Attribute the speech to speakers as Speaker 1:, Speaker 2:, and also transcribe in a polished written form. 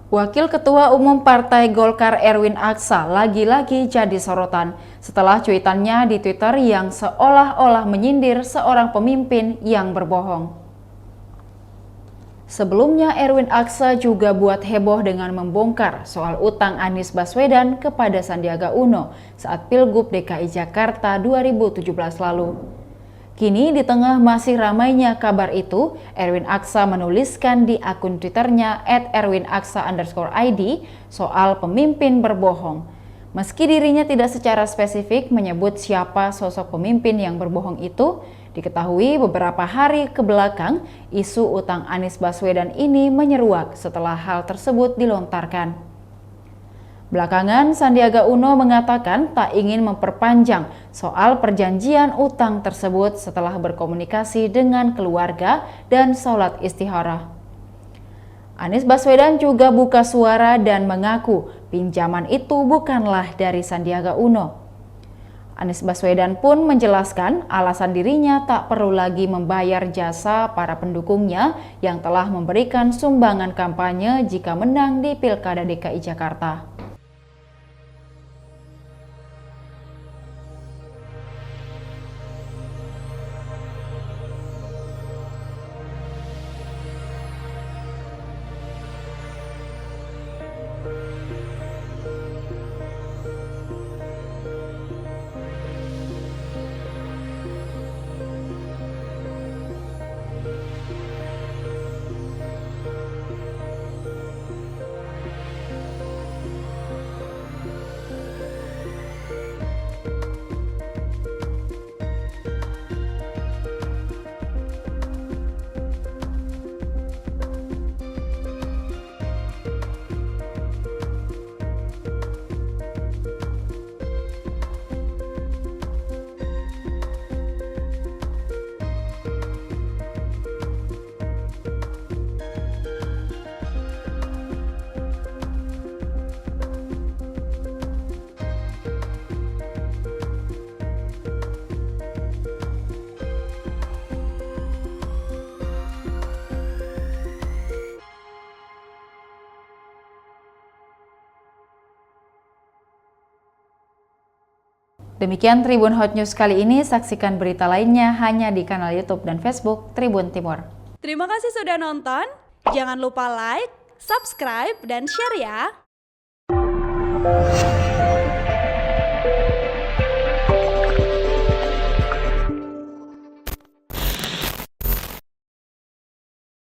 Speaker 1: Wakil Ketua Umum Partai Golkar Erwin Aksa lagi-lagi jadi sorotan setelah cuitannya di Twitter yang seolah-olah menyindir seorang pemimpin yang berbohong. Sebelumnya Erwin Aksa juga buat heboh dengan membongkar soal utang Anies Baswedan kepada Sandiaga Uno saat Pilgub DKI Jakarta 2017 lalu. Kini di tengah masih ramainya kabar itu, Erwin Aksa menuliskan di akun Twitternya @erwinaksa_id soal pemimpin berbohong. Meski dirinya tidak secara spesifik menyebut siapa sosok pemimpin yang berbohong itu, diketahui beberapa hari ke belakang isu utang Anies Baswedan ini menyeruak setelah hal tersebut dilontarkan. Belakangan, Sandiaga Uno mengatakan tak ingin memperpanjang soal perjanjian utang tersebut setelah berkomunikasi dengan keluarga dan sholat istikharah. Anies Baswedan juga buka suara dan mengaku pinjaman itu bukanlah dari Sandiaga Uno. Anies Baswedan pun menjelaskan alasan dirinya tak perlu lagi membayar jasa para pendukungnya yang telah memberikan sumbangan kampanye jika menang di Pilkada DKI Jakarta. Demikian Tribun Hot News kali ini, saksikan berita lainnya hanya di kanal YouTube dan Facebook Tribun Timur.
Speaker 2: Terima kasih sudah nonton, jangan lupa like, subscribe, dan share ya!